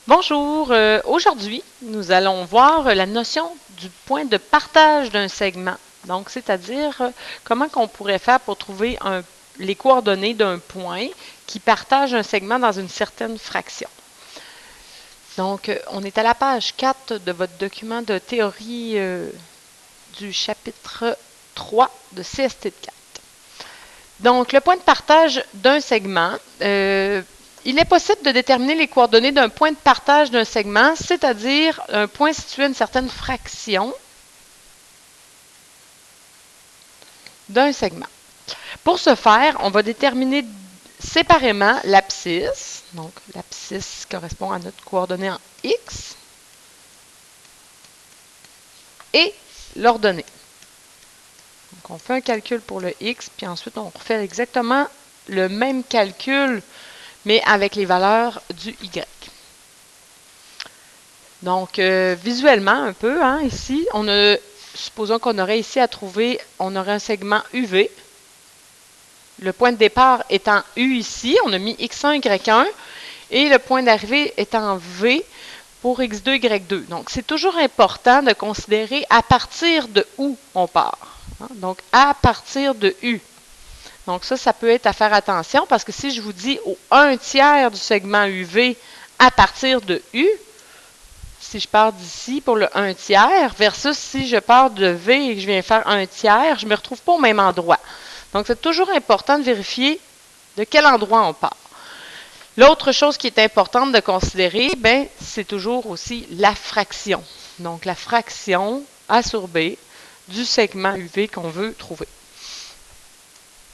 Bonjour, aujourd'hui, nous allons voir la notion du point de partage d'un segment. Donc, c'est-à-dire comment qu'on pourrait faire pour trouver les coordonnées d'un point qui partage un segment dans une certaine fraction. Donc, on est à la page 4 de votre document de théorie du chapitre 3 de CST de 4. Donc, le point de partage d'un segment, il est possible de déterminer les coordonnées d'un point de partage d'un segment, c'est-à-dire un point situé à une certaine fraction d'un segment. Pour ce faire, on va déterminer séparément l'abscisse. Donc, l'abscisse correspond à notre coordonnée en x et l'ordonnée. Donc, on fait un calcul pour le x, puis ensuite, on refait exactement le même calcul, mais avec les valeurs du y. Donc, visuellement, un peu, hein, ici, supposons qu'on aurait ici à trouver, on aurait un segment UV. Le point de départ étant U ici, on a mis X1, Y1, et le point d'arrivée étant V pour X2, Y2. Donc, c'est toujours important de considérer à partir de où on part. Hein? Donc, à partir de U. Donc, ça peut être à faire attention parce que si je vous dis au 1/3 du segment UV à partir de U, si je pars d'ici pour le 1/3 versus si je pars de V et que je viens faire 1/3, je ne me retrouve pas au même endroit. Donc, c'est toujours important de vérifier de quel endroit on part. L'autre chose qui est importante de considérer, c'est toujours aussi la fraction. Donc, la fraction A sur B du segment UV qu'on veut trouver.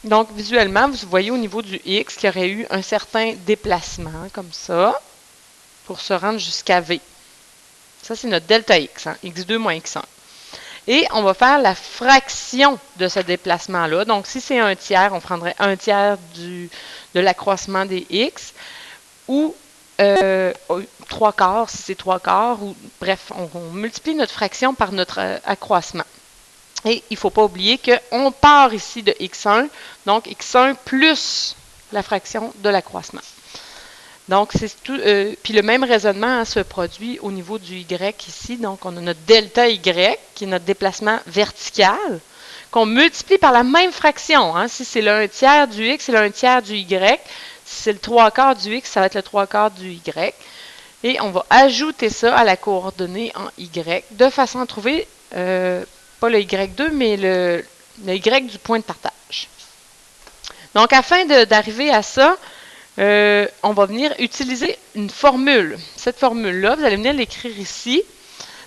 Donc, visuellement, vous voyez au niveau du X qu'il y aurait eu un certain déplacement, comme ça, pour se rendre jusqu'à V. Ça, c'est notre delta X, hein, X2 moins X1. Et on va faire la fraction de ce déplacement-là. Donc, si c'est 1/3, on prendrait 1/3 de l'accroissement des X, ou 3/4 si c'est 3/4, ou bref, on multiplie notre fraction par notre accroissement. Et il ne faut pas oublier qu'on part ici de X1, donc X1 plus la fraction de l'accroissement. Donc, c'est tout. Puis le même raisonnement se produit au niveau du Y ici. Donc, on a notre delta Y, qui est notre déplacement vertical, qu'on multiplie par la même fraction. Hein. Si c'est le 1/3 du X, c'est le 1/3 du Y. Si c'est le 3/4 du X, ça va être le 3/4 du Y. Et on va ajouter ça à la coordonnée en Y, de façon à trouver... pas le Y2, mais le Y du point de partage. Donc, afin d'arriver à ça, on va venir utiliser une formule. Cette formule-là, vous allez venir l'écrire ici.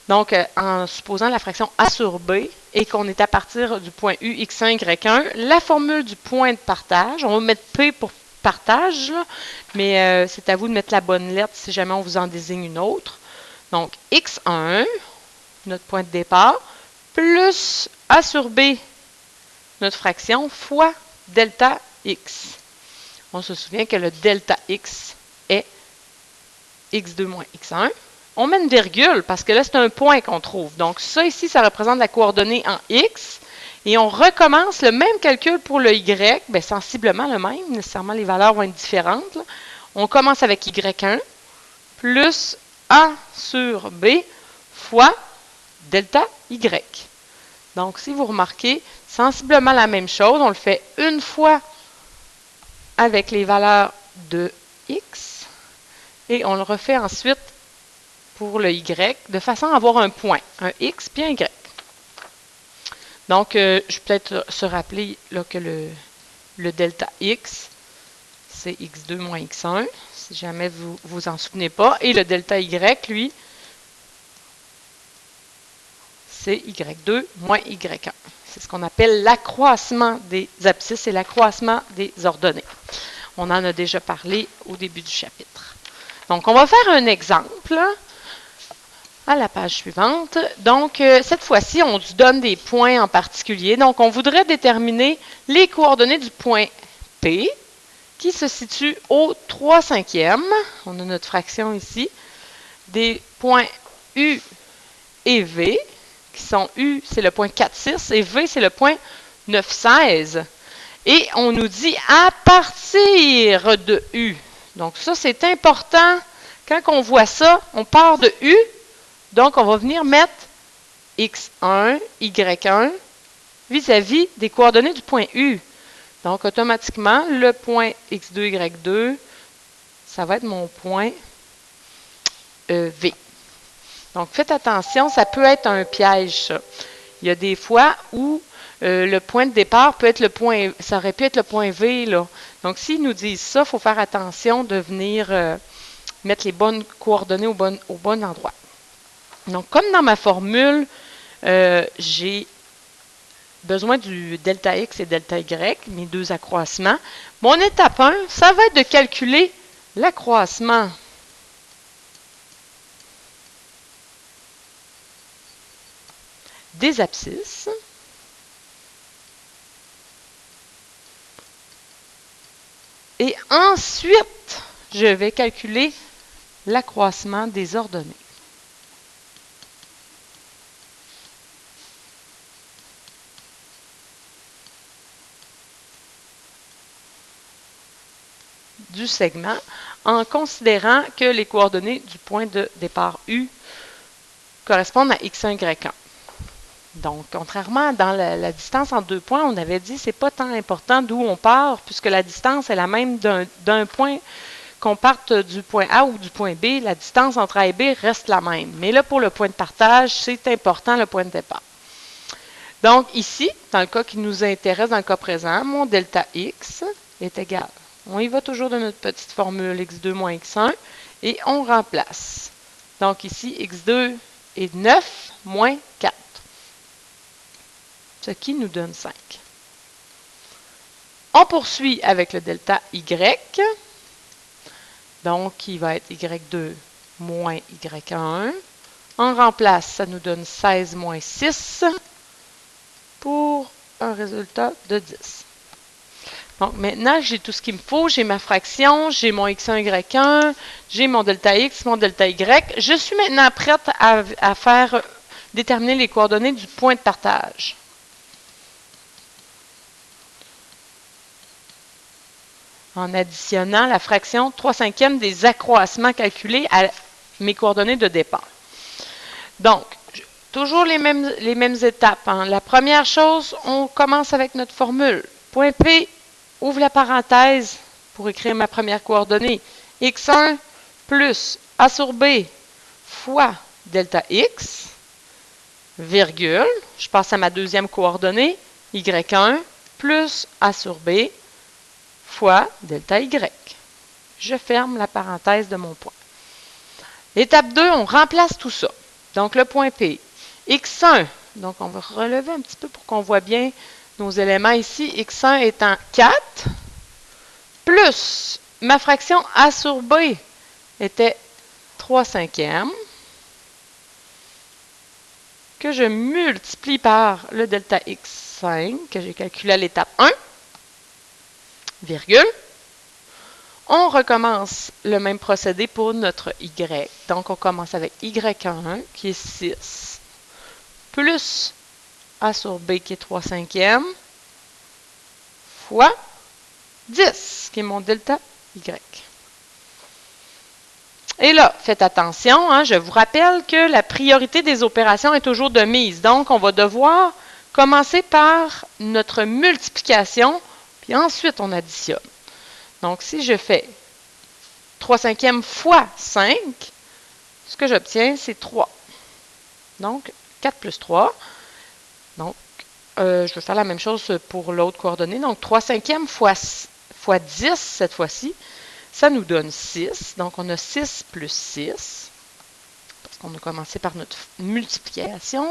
Donc, en supposant la fraction A sur B et qu'on est à partir du point U, X1, Y1, la formule du point de partage, on va mettre P pour partage, là, mais c'est à vous de mettre la bonne lettre si jamais on vous en désigne une autre. Donc, X1, notre point de départ, plus A sur B, notre fraction, fois delta X. On se souvient que le delta X est X2 moins X1. On met une virgule parce que là, c'est un point qu'on trouve. Donc, ça ici, ça représente la coordonnée en X. Et on recommence le même calcul pour le Y. Bien, sensiblement le même. Nécessairement, les valeurs vont être différentes. Là. On commence avec Y1 plus A sur B fois delta Y. Donc, si vous remarquez, sensiblement la même chose. On le fait une fois avec les valeurs de X et on le refait ensuite pour le Y de façon à avoir un point, un X puis un Y. Donc, je vais peut-être se rappeler là, que le delta X, c'est X2 moins X1, si jamais vous vous en souvenez pas. Et le delta Y, lui, c'est Y2 moins Y1. C'est ce qu'on appelle l'accroissement des abscisses et l'accroissement des ordonnées. On en a déjà parlé au début du chapitre. Donc, on va faire un exemple à la page suivante. Donc, cette fois-ci, on se donne des points en particulier. Donc, on voudrait déterminer les coordonnées du point P qui se situe au 3/5. On a notre fraction ici. Des points U et V, qui sont U, c'est le point 4,6 et V, c'est le point 9,16. Et on nous dit à partir de U. Donc, ça, c'est important Quand on voit ça, on part de U, donc on va venir mettre x1, y1 vis-à-vis des coordonnées du point U. Donc, automatiquement, le point x2, y2, ça va être mon point V. Donc, faites attention, ça peut être un piège, ça. Il y a des fois où le point de départ peut être le point, ça aurait pu être le point V, là. Donc, s'ils nous disent ça, il faut faire attention de venir mettre les bonnes coordonnées au bon endroit. Donc, comme dans ma formule, j'ai besoin du delta X et delta Y, mes deux accroissements. Mon étape 1, ça va être de calculer l'accroissement des abscisses et ensuite, je vais calculer l'accroissement des ordonnées. Du segment en considérant que les coordonnées du point de départ U correspondent à x1, y1. Donc, contrairement dans la distance entre deux points, on avait dit que ce n'est pas tant important d'où on part, puisque la distance est la même d'un point, qu'on parte du point A ou du point B, la distance entre A et B reste la même. Mais là, pour le point de partage, c'est important le point de départ. Donc, ici, dans le cas qui nous intéresse, dans le cas présent, mon delta X est égal. On y va toujours de notre petite formule x2 moins x1 et on remplace. Donc ici, x2 est 9 moins 4, ce qui nous donne 5. On poursuit avec le delta y, donc qui va être y2 moins y1. On remplace, ça nous donne 16 moins 6 pour un résultat de 10. Donc, maintenant, j'ai tout ce qu'il me faut. J'ai ma fraction, j'ai mon x1, y1, j'ai mon delta x, mon delta y. Je suis maintenant prête à faire déterminer les coordonnées du point de partage. En additionnant la fraction 3/5 des accroissements calculés à mes coordonnées de départ. Donc, toujours les mêmes étapes. Hein. La première chose, on commence avec notre formule. Point P, ouvre la parenthèse pour écrire ma première coordonnée. x1 plus a sur b fois delta x, virgule, je passe à ma deuxième coordonnée, y1 plus a sur b fois delta y. Je ferme la parenthèse de mon point. Étape 2, on remplace tout ça. Donc, le point P, x1, donc on va relever un petit peu pour qu'on voit bien nos éléments ici, x1 étant 4, plus ma fraction a sur b était 3/5, que je multiplie par le delta x5, que j'ai calculé à l'étape 1, virgule. On recommence le même procédé pour notre y. Donc, on commence avec y1, qui est 6, plus a sur b, qui est 3/5, fois 10, qui est mon delta y. Et là, faites attention, hein, je vous rappelle que la priorité des opérations est toujours de mise. Donc, on va devoir commencer par notre multiplication, puis ensuite on additionne. Donc, si je fais 3/5 fois 5, ce que j'obtiens, c'est 3. Donc, 4 plus 3. Donc, je vais faire la même chose pour l'autre coordonnée. Donc, 3/5 fois 10, cette fois-ci, ça nous donne 6. Donc, on a 6 plus 6. Parce qu'on a commencé par notre multiplication.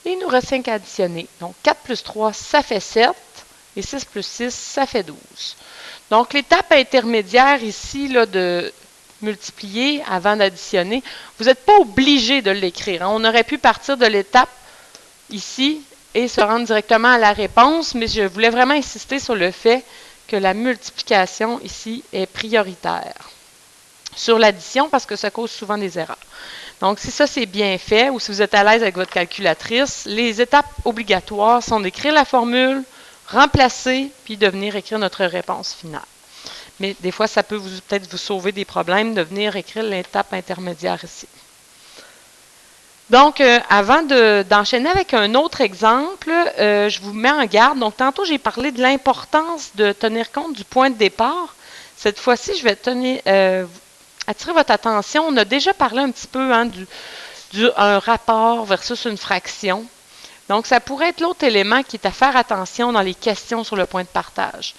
Et il nous reste 5 à additionner. Donc, 4 plus 3, ça fait 7. Et 6 plus 6, ça fait 12. Donc, l'étape intermédiaire ici, là, de multiplier avant d'additionner, vous n'êtes pas obligé de l'écrire. Hein. On aurait pu partir de l'étape ici et se rendre directement à la réponse, mais je voulais vraiment insister sur le fait que la multiplication ici est prioritaire sur l'addition parce que ça cause souvent des erreurs. Donc, si ça c'est bien fait ou si vous êtes à l'aise avec votre calculatrice, les étapes obligatoires sont d'écrire la formule, remplacer, puis de venir écrire notre réponse finale. Mais des fois, ça peut peut-être vous sauver des problèmes de venir écrire l'étape intermédiaire ici. Donc, avant d'enchaîner avec un autre exemple, je vous mets en garde. Donc, tantôt, j'ai parlé de l'importance de tenir compte du point de départ. Cette fois-ci, je vais attirer votre attention. On a déjà parlé un petit peu hein, un rapport versus une fraction. Donc, ça pourrait être l'autre élément qui est à faire attention dans les questions sur le point de partage.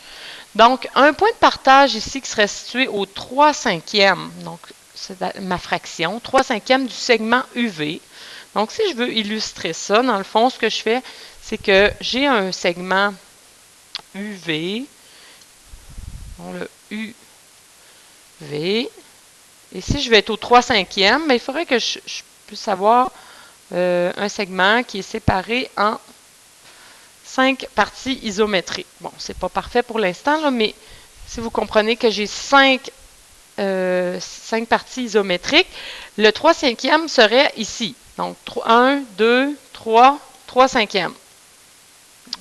Donc, un point de partage ici qui serait situé au 3/5e. Donc, c'est ma fraction. 3/5e du segment UV. Donc, si je veux illustrer ça, dans le fond, ce que je fais, c'est que j'ai un segment UV. Donc, le UV. Et si je vais être au 3/5e, mais il faudrait que je puisse avoir un segment qui est séparé en 5 parties isométriques. Bon, c'est pas parfait pour l'instant, mais si vous comprenez que j'ai 5 parties isométriques, le 3/5e serait ici. Donc, 1, 2, 3, 3/5e.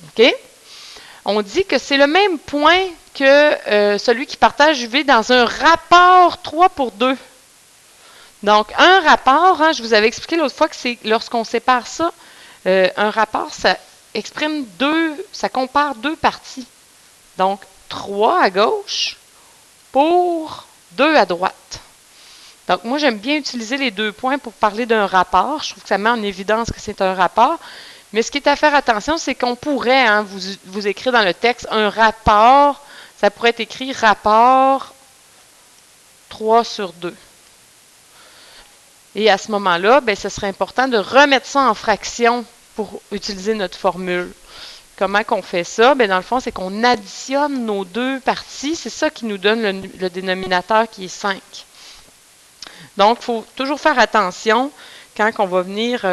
OK? On dit que c'est le même point que celui qui partage UV dans un rapport 3/2. Donc, un rapport, hein, je vous avais expliqué l'autre fois que c'est lorsqu'on sépare ça, un rapport, ça exprime ça compare deux parties. Donc, 3 à gauche pour 2 à droite. Donc, moi, j'aime bien utiliser les 2 points pour parler d'un rapport. Je trouve que ça met en évidence que c'est un rapport. Mais ce qui est à faire attention, c'est qu'on pourrait hein, vous écrire dans le texte un rapport. Ça pourrait être écrit rapport 3/2. Et à ce moment-là, ben, ce serait important de remettre ça en fraction pour utiliser notre formule. Comment qu'on fait ça? Bien, dans le fond, c'est qu'on additionne nos 2 parties. C'est ça qui nous donne le dénominateur qui est 5. Donc, il faut toujours faire attention quand on va venir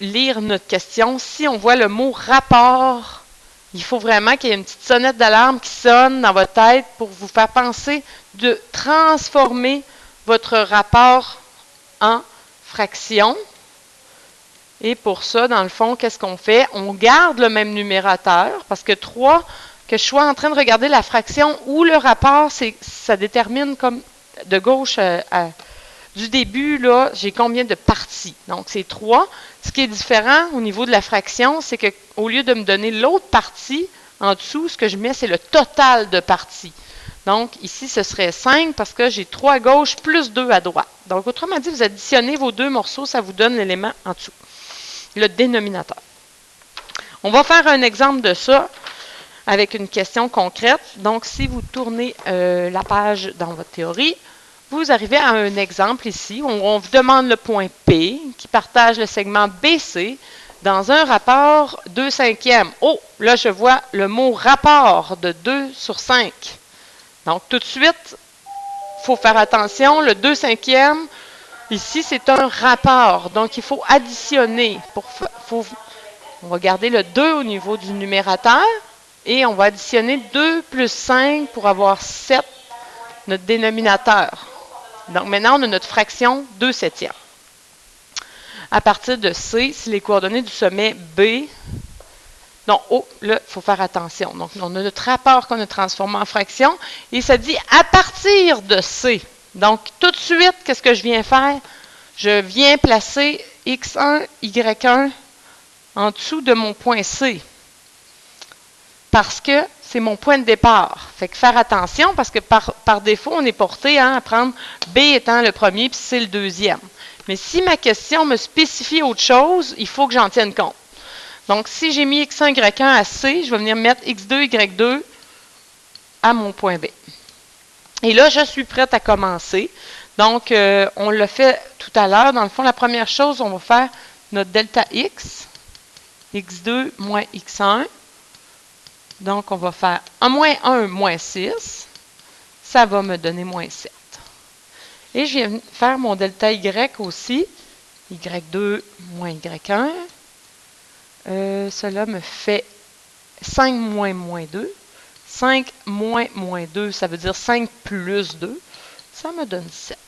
lire notre question. Si on voit le mot rapport, il faut vraiment qu'il y ait une petite sonnette d'alarme qui sonne dans votre tête pour vous faire penser de transformer votre rapport en fraction. Et pour ça, dans le fond, qu'est-ce qu'on fait? On garde le même numérateur parce que 3, que je sois en train de regarder la fraction ou le rapport, ça détermine comme de gauche du début, là, j'ai combien de parties. Donc, c'est 3. Ce qui est différent au niveau de la fraction, c'est qu'au lieu de me donner l'autre partie, en dessous, ce que je mets, c'est le total de parties. Donc, ici, ce serait 5 parce que j'ai 3 à gauche plus 2 à droite. Donc, autrement dit, vous additionnez vos 2 morceaux, ça vous donne l'élément en dessous, le dénominateur. On va faire un exemple de ça avec une question concrète. Donc, si vous tournez la page dans votre théorie, vous arrivez à un exemple ici où on vous demande le point P qui partage le segment BC dans un rapport 2/5e. Oh, là, je vois le mot rapport de 2/5. Donc, tout de suite, il faut faire attention. Le 2/5e, ici, c'est un rapport. Donc, il faut additionner. On va garder le 2 au niveau du numérateur et on va additionner 2 plus 5 pour avoir 7, notre dénominateur. Donc, maintenant, on a notre fraction 2/7. À partir de C, si les coordonnées du sommet B... Non, oh, là, il faut faire attention. Donc, on a notre rapport qu'on a transformé en fraction. Et ça dit à partir de C. Donc, tout de suite, qu'est-ce que je viens faire? Je viens placer X1, Y1 en dessous de mon point C. Parce que c'est mon point de départ. Fait que faire attention, parce que par défaut, on est porté hein, à prendre B étant le premier, puis C le deuxième. Mais si ma question me spécifie autre chose, il faut que j'en tienne compte. Donc, si j'ai mis X1, Y1 à C, je vais venir mettre X2, Y2 à mon point B. Et là, je suis prête à commencer. Donc, on l'a fait tout à l'heure. Dans le fond, la première chose, on va faire notre delta X, X2 moins X1. Donc, on va faire moins 1 moins 6. Ça va me donner moins 7. Et je viens faire mon delta Y aussi. Y2 moins Y1. Cela me fait 5 moins moins 2. 5 moins moins 2, ça veut dire 5 plus 2. Ça me donne 7.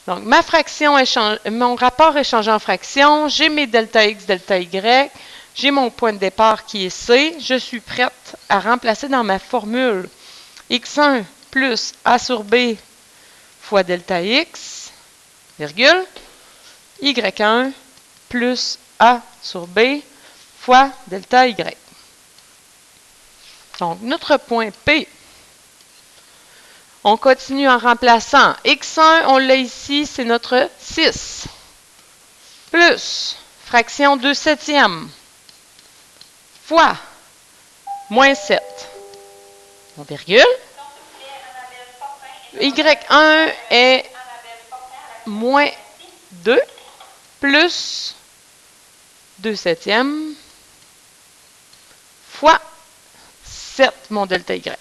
Donc, mon rapport est changé en fraction. J'ai mes delta X, delta Y. J'ai mon point de départ qui est C. Je suis prête à remplacer dans ma formule x1 plus a sur b fois delta x, virgule, y1 plus a sur b fois delta y. Donc, notre point P, on continue en remplaçant. X1, on l'a ici, c'est notre 6, plus fraction 2/7 fois moins 7, mon virgule. Y1 est moins 2 plus 2/7 fois 7, mon delta Y.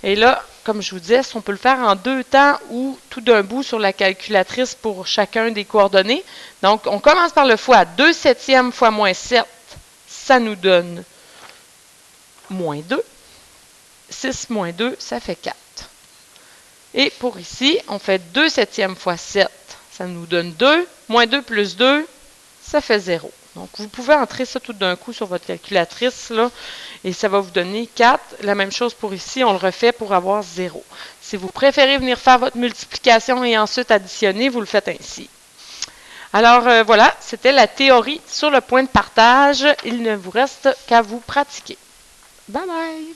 Et là, comme je vous disais, on peut le faire en deux temps ou tout d'un bout sur la calculatrice pour chacun des coordonnées. Donc, on commence par le fois. 2/7 fois moins 7, ça nous donne moins 2. 6 moins 2, ça fait 4. Et pour ici, on fait 2/7 fois 7, ça nous donne 2. Moins 2 plus 2, ça fait 0. Donc, vous pouvez entrer ça tout d'un coup sur votre calculatrice, là, et ça va vous donner 4. La même chose pour ici, on le refait pour avoir 0. Si vous préférez venir faire votre multiplication et ensuite additionner, vous le faites ainsi. Alors, voilà, c'était la théorie sur le point de partage. Il ne vous reste qu'à vous pratiquer. Bye bye!